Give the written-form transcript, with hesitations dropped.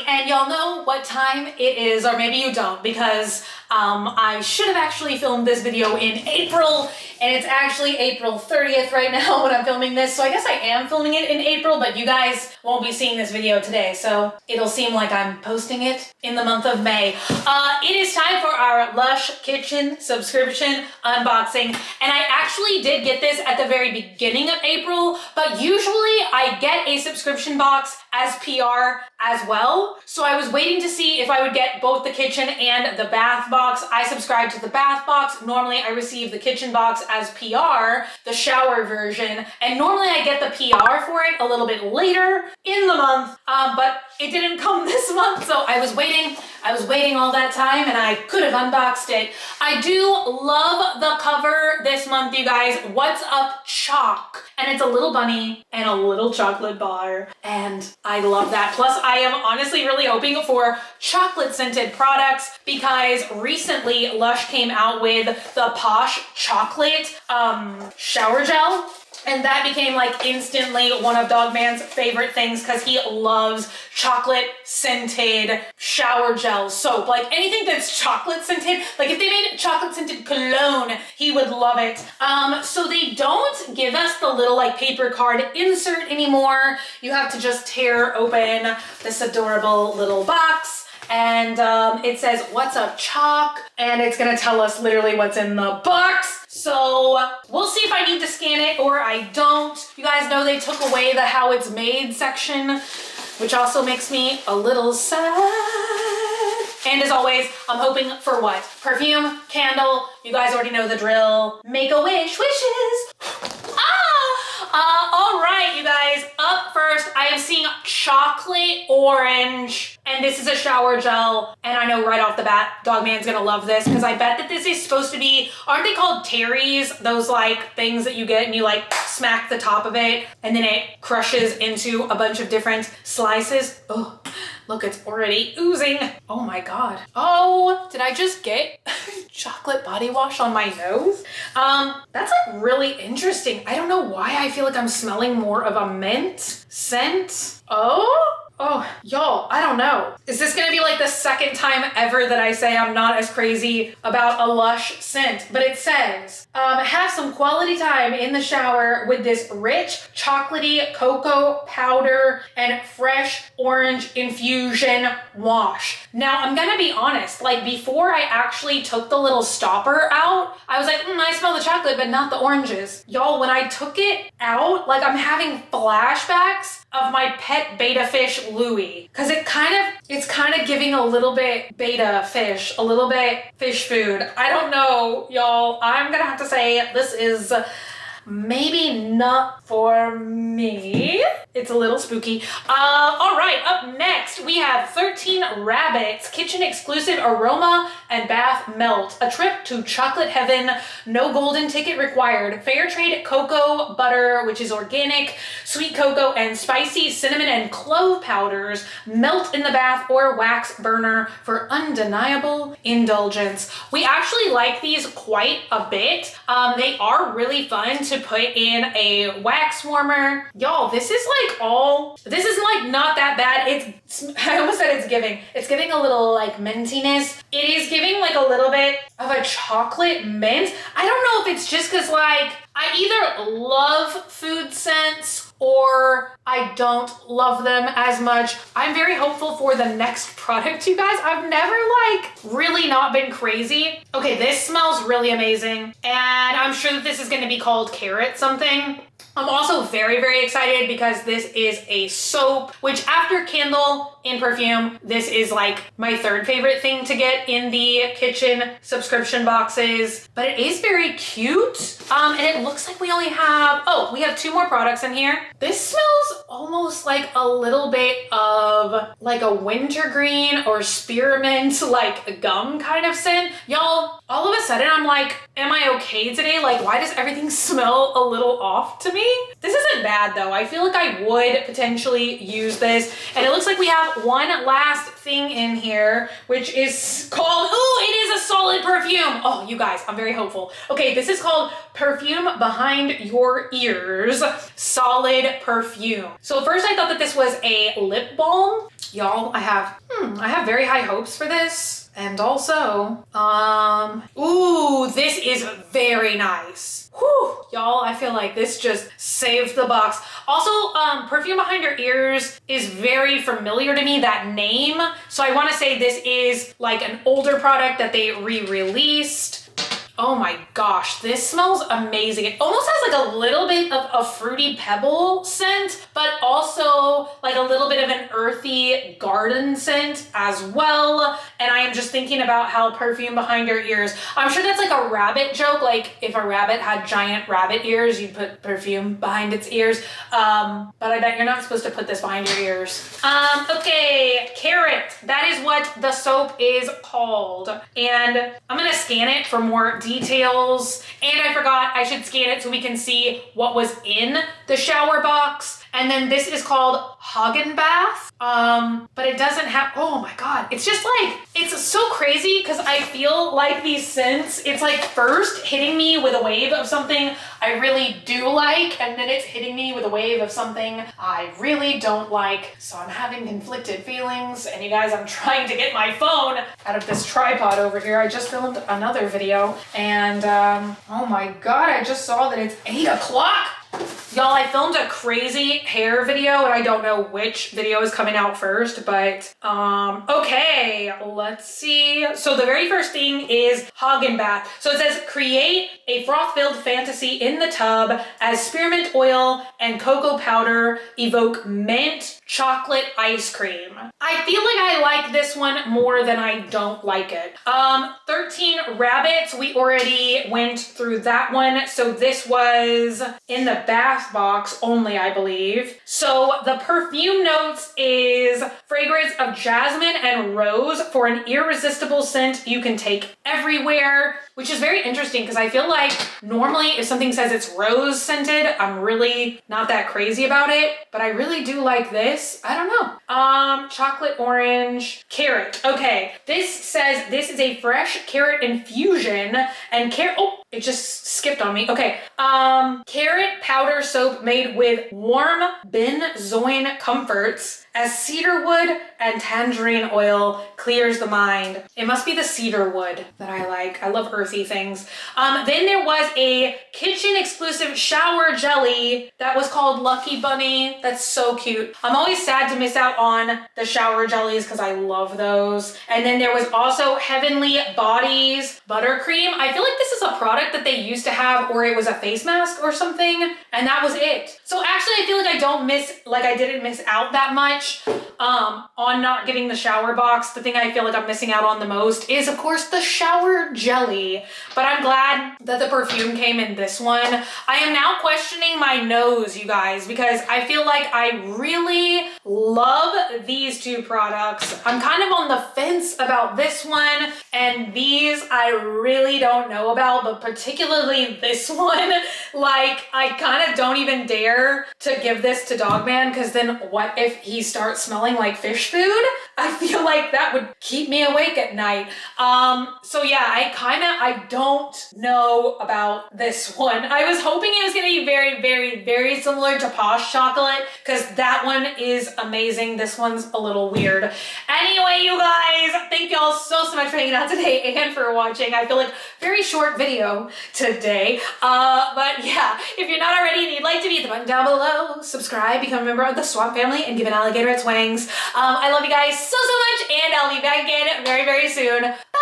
and y'all know what time it is, or maybe you don't, because I should have actually filmed this video in April, and it's actually April 30th right now when I'm filming this, so I guess I am filming it in April, but you guys won't be seeing this video today, so it'll seem like I'm posting it in the month of May. It is time for our Lush Kitchen subscription unboxing, and I actually did get this at the very beginning of April, but usually I get a subscription box as PR as well, so I was waiting to see if I would get both the kitchen and the bath box. I subscribe to the bath box. Normally I receive the kitchen box as PR, the shower version, and normally I get the PR for it a little bit later in the month, but it didn't come this month, so I was waiting all that time, and I could have unboxed it. I do love the cover this month, you guys. What's Up Chalk, and it's a little bunny and a little chocolate bar, and I love that. Plus, I am honestly really hoping for chocolate scented products because recently Lush came out with the Posh Chocolate shower gel. And that became like instantly one of Dogman's favorite things because he loves chocolate scented shower gel soap. Like anything that's chocolate scented, like if they made chocolate scented cologne, he would love it. So they don't give us the little like paper card insert anymore. You have to just tear open this adorable little box. And it says, "What's Up Chalk?" And it's gonna tell us literally what's in the box. So we'll see if I need to scan it or I don't. You guys know they took away the how it's made section, which also makes me a little sad. And as always, I'm hoping for what? Perfume, candle, you guys already know the drill. Make a wish, wishes. All right, you guys, up first, I am seeing chocolate orange, and this is a shower gel, and I know right off the bat, Dogman's gonna love this, because I bet that this is supposed to be, aren't they called Terry's? Those like things that you get and you like smack the top of it, and then it crushes into a bunch of different slices. Oh, look, it's already oozing. Oh my God. Oh, did I just get chocolate body wash on my nose? That's like really interesting. I don't know why I feel like I'm smelling more of a mint scent. Oh, y'all, I don't know. Is this gonna be like the second time ever that I say I'm not as crazy about a Lush scent? But it says, have some quality time in the shower with this rich chocolatey cocoa powder and fresh orange infusion wash. Now, I'm gonna be honest, like before I actually took the little stopper out, I was like, I smell the chocolate, but not the oranges. Y'all, when I took it out, like I'm having flashbacks of my pet beta fish Louie, because it's kind of giving a little bit beta fish, a little bit fish food. I don't know, y'all. I'm gonna have to say this is maybe not for me. It's a little spooky. All right, up next we have 13 Rabbits Kitchen Exclusive Aroma and Bath Melt. A trip to chocolate heaven, no golden ticket required. Fair trade cocoa butter, which is organic, sweet cocoa and spicy cinnamon and clove powders melt in the bath or wax burner for undeniable indulgence. We actually like these quite a bit. They are really fun to put in a wax warmer. Y'all, this is like not that bad. I almost said it's giving a little like mintiness. It is giving like a little bit of a chocolate mint. I don't know if it's just because like I either love food scents or I don't love them as much. I'm very hopeful for the next product, you guys. I've never like really not been crazy. Okay, this smells really amazing. And I'm sure that this is gonna be called carrot something. I'm also very, very excited because this is a soap, which after candle and perfume, this is like my third favorite thing to get in the kitchen subscription boxes, but it is very cute. And it looks like we only have, we have 2 more products in here. This smells almost like a little bit of like a wintergreen or spearmint, like gum kind of scent. Y'all, all of a sudden I'm like, am I okay today? Like, why does everything smell a little off to me? This isn't bad though. I feel like I would potentially use this, and it looks like like we have one last thing in here, which is called, ooh, it is a solid perfume. Oh, you guys, I'm very hopeful. Okay, this is called Perfume Behind Your Ears, solid perfume. So first I thought that this was a lip balm. Y'all, I have very high hopes for this. And also, ooh, this is very nice. Whew, y'all, I feel like this just saved the box. Also, Perfume Behind Your Ears is very familiar to me, that name. So I want to say this is like an older product that they re-released. Oh my gosh, this smells amazing. It almost has like a little bit of a fruity pebble scent, but also like a little bit of an earthy garden scent as well. And I am just thinking about how Perfume Behind Your Ears, I'm sure that's like a rabbit joke. Like if a rabbit had giant rabbit ears, you'd put perfume behind its ears. But I bet you're not supposed to put this behind your ears. Okay, Carrot. That is what the soap is called. And I'm gonna scan it for more details. And I forgot I should scan it so we can see what was in the shower box. And then this is called Hagen Bath. But it doesn't have, oh my God. It's just like, it's so crazy because I feel like these scents, it's like first hitting me with a wave of something I really do like, and then it's hitting me with a wave of something I really don't like. So I'm having conflicted feelings. And you guys, I'm trying to get my phone out of this tripod over here. I just filmed another video and oh my God, I just saw that it's 8 o'clock. Y'all, I filmed a crazy hair video and I don't know which video is coming out first, but okay, let's see. So the very first thing is Hagen Bath. So it says create a froth-filled fantasy in the tub as spearmint oil and cocoa powder evoke mint chocolate ice cream. I feel like I like this one more than I don't like it. 13 Rabbits, we already went through that one. So this was in the bath box only, I believe. So the perfume notes is fragrance of jasmine and rose for an irresistible scent you can take everywhere, which is very interesting because I feel like normally if something says it's rose scented, I'm really not that crazy about it, but I really do like this. I don't know. Chocolate orange, carrot. Okay, this says this is a fresh carrot infusion and oh, it just skipped on me. Okay, carrot powder soap made with warm benzoin comforts as cedarwood and tangerine oil clears the mind. It must be the cedarwood that I like. I love earthy things. Then there was a kitchen exclusive shower jelly that was called Lucky Bunny. That's so cute. I'm always sad to miss out on the shower jellies because I love those. And then there was also Heavenly Bodies buttercream. I feel like this is a product that they used to have, or it was a face mask or something, and that was it. So actually I feel like I didn't miss out that much on not getting the shower box. The thing I feel like I'm missing out on the most is of course the shower jelly, but I'm glad that the perfume came in this one. I am now questioning my nose, you guys, because I feel like I really love these two products. I'm kind of on the fence about this one, and these I really don't know about, but particularly this one, like I kind of don't even dare to give this to Dogman because then what if he starts smelling like fish food? I feel like that would keep me awake at night. So yeah, I don't know about this one. I was hoping it was gonna be very, very, very similar to Posh Chocolate because that one is amazing. This one's a little weird. Anyway, you guys, thank y'all so much for hanging out today and for watching. I feel like very short video today. But yeah, if you're not already and you'd like to be, hit the button down below, subscribe, become a member of the Swamp family, and give an alligator its wings. I love you guys so much, and I'll be back again very, very soon. Bye!